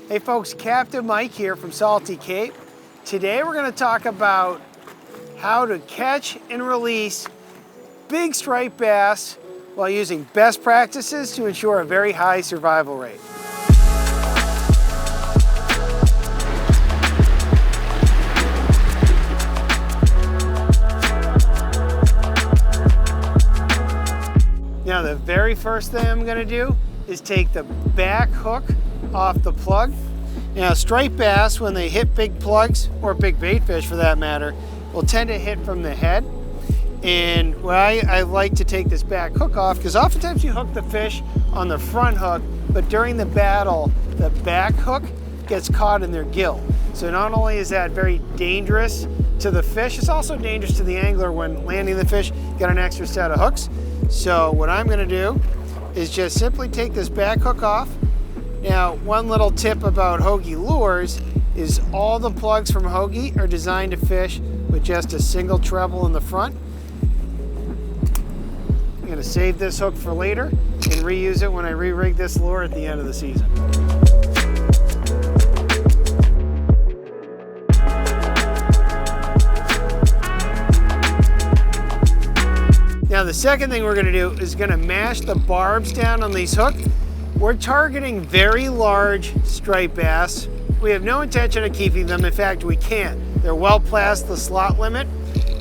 Hey folks, Captain Mike here from Salty Cape. Today we're going to talk about how to catch and release big striped bass while using best practices to ensure a very high survival rate. Now the very first thing I'm going to do is take the back hook off the plug. Now striped bass, when they hit big plugs, or big bait fish for that matter, will tend to hit from the head. And why I like to take this back hook off, because oftentimes you hook the fish on the front hook, but during the battle, the back hook gets caught in their gill. So not only is that very dangerous to the fish, it's also dangerous to the angler when landing the fish, get an extra set of hooks. So what I'm gonna do is just simply take this back hook off. Now, one little tip about Hogan lures is all the plugs from Hogan are designed to fish with just a single treble in the front. I'm going to save this hook for later and reuse it when I re-rig this lure at the end of the season. Now, the second thing we're going to do is going to mash the barbs down on these hooks. We're targeting very large striped bass. We have no intention of keeping them. In fact, we can't. They're well past the slot limit.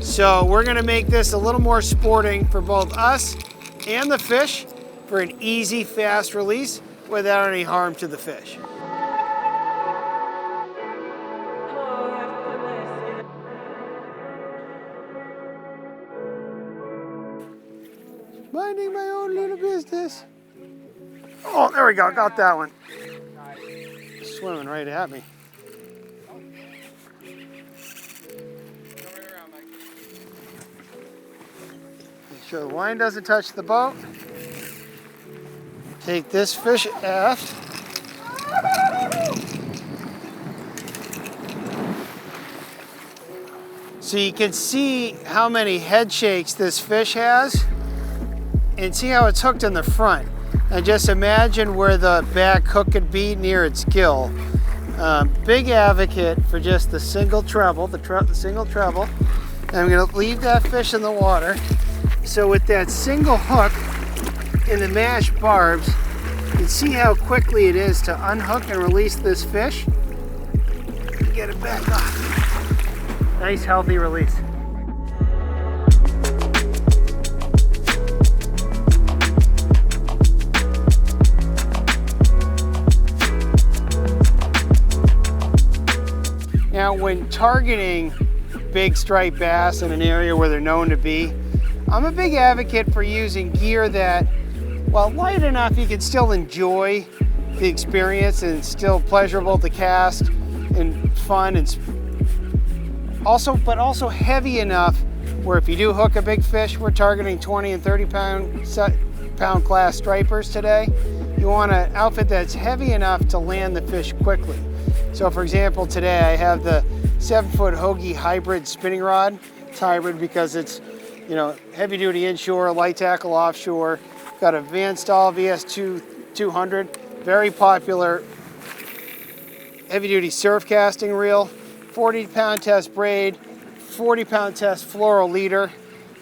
So we're gonna make this a little more sporting for both us and the fish for an easy, fast release without any harm to the fish. Minding my own little business. Oh, there we go, got that one. Swimming right at me. Make sure the line doesn't touch the boat. Take this fish aft. So you can see how many head shakes this fish has and see how it's hooked in the front. And just imagine where the back hook could be near its gill. Big advocate for just the single treble, the single treble. And I'm gonna leave that fish in the water. So with that single hook in the mashed barbs, you can see how quickly it is to unhook and release this fish. And get it back on. Nice healthy release. Now, when targeting big striped bass in an area where they're known to be, I'm a big advocate for using gear that, while light enough, you can still enjoy the experience and it's still pleasurable to cast and fun, and but also heavy enough where if you do hook a big fish, we're targeting 20 and 30 pound class stripers today. You want an outfit that's heavy enough to land the fish quickly. So for example, today I have the 7-foot Hogy Hybrid Spinning Rod. It's hybrid because it's, you know, heavy duty inshore, light tackle offshore. Got a Staal VS200, very popular heavy duty surf casting reel, 40 pound test braid, 40 pound test floral leader.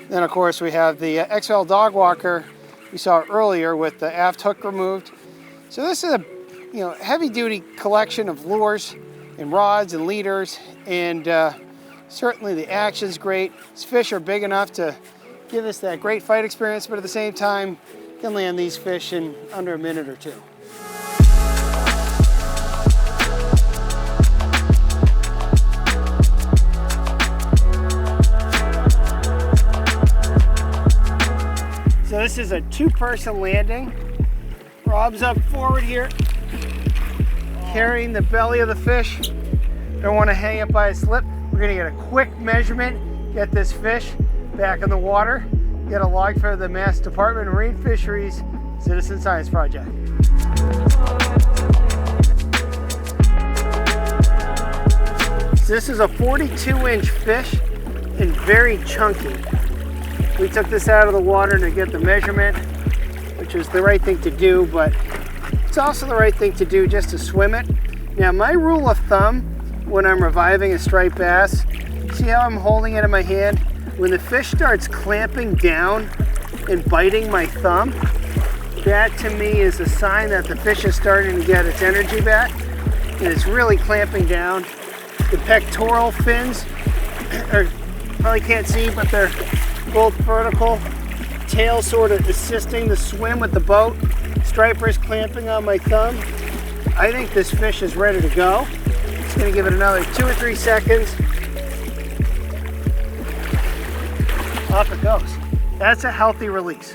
Then of course we have the XL Dogwalker we saw earlier with the aft hook removed. So this is a heavy duty collection of lures and rods and leaders, and certainly the action's great. These fish are big enough to give us that great fight experience, but at the same time, you can land these fish in under a minute or two. So this is a two-person landing. Rob's up forward here, carrying the belly of the fish. Don't want to hang it by a slip. We're going to get a quick measurement, get this fish back in the water, get a log for the Mass Department of Marine Fisheries Citizen Science Project. So this is a 42-inch fish and very chunky. We took this out of the water to get the measurement, which is the right thing to do, but it's also the right thing to do just to swim it. Now my rule of thumb when I'm reviving a striped bass, see how I'm holding it in my hand? When the fish starts clamping down and biting my thumb, that to me is a sign that the fish is starting to get its energy back and it's really clamping down. The pectoral fins are, probably can't see, but they're both vertical. Tail sort of assisting the swim with the boat. Striper's clamping on my thumb. I think this fish is ready to go. Just gonna give it another 2 or 3 seconds. Off it goes. That's a healthy release.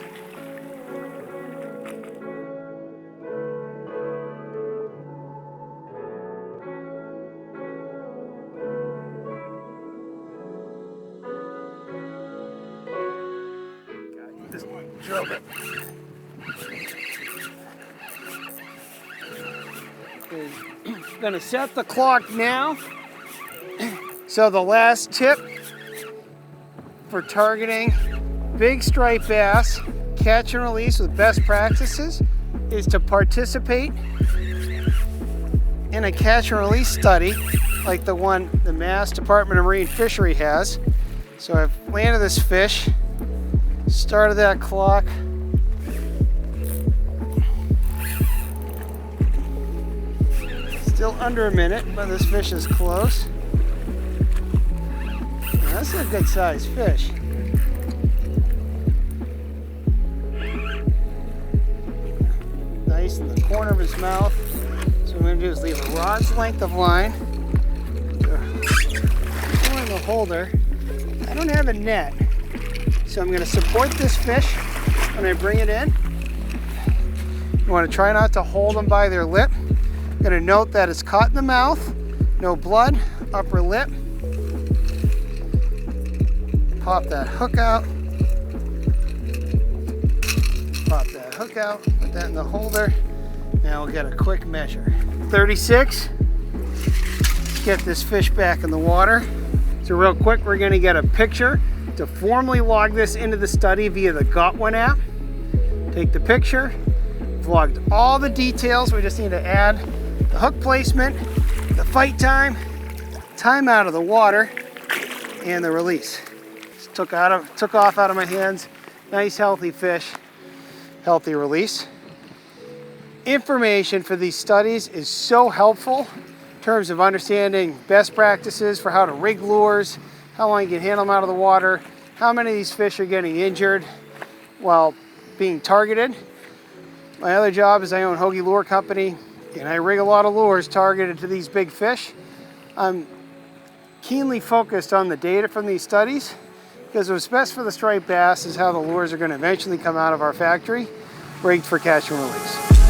Just drill it. Gonna set the clock now. So the last tip for targeting big striped bass, catch and release with best practices, is to participate in a catch and release study like the one the Mass Department of Marine Fishery has. So I've landed this fish, started that clock. Still under a minute, but this fish is close. Now, that's a good sized fish. Nice in the corner of his mouth. So what I'm going to do is leave a rod's length of line. In the holder. I don't have a net, so I'm going to support this fish when I bring it in. You want to try not to hold them by their lip. I'm going to note that it's caught in the mouth, no blood, upper lip. Pop that hook out. Pop that hook out, put that in the holder. Now we'll get a quick measure. 36. Get this fish back in the water. So real quick, we're going to get a picture to formally log this into the study via the Got One app. Take the picture, vlogged all the details. We just need to add the hook placement, the fight time, time out of the water, and the release. Just took off out of my hands. Nice healthy fish, healthy release. Information for these studies is so helpful in terms of understanding best practices for how to rig lures, how long you can handle them out of the water, how many of these fish are getting injured while being targeted. My other job is I own Hogan Lure Company, and I rig a lot of lures targeted to these big fish. I'm keenly focused on the data from these studies because what's best for the striped bass is how the lures are going to eventually come out of our factory, rigged for catch and release.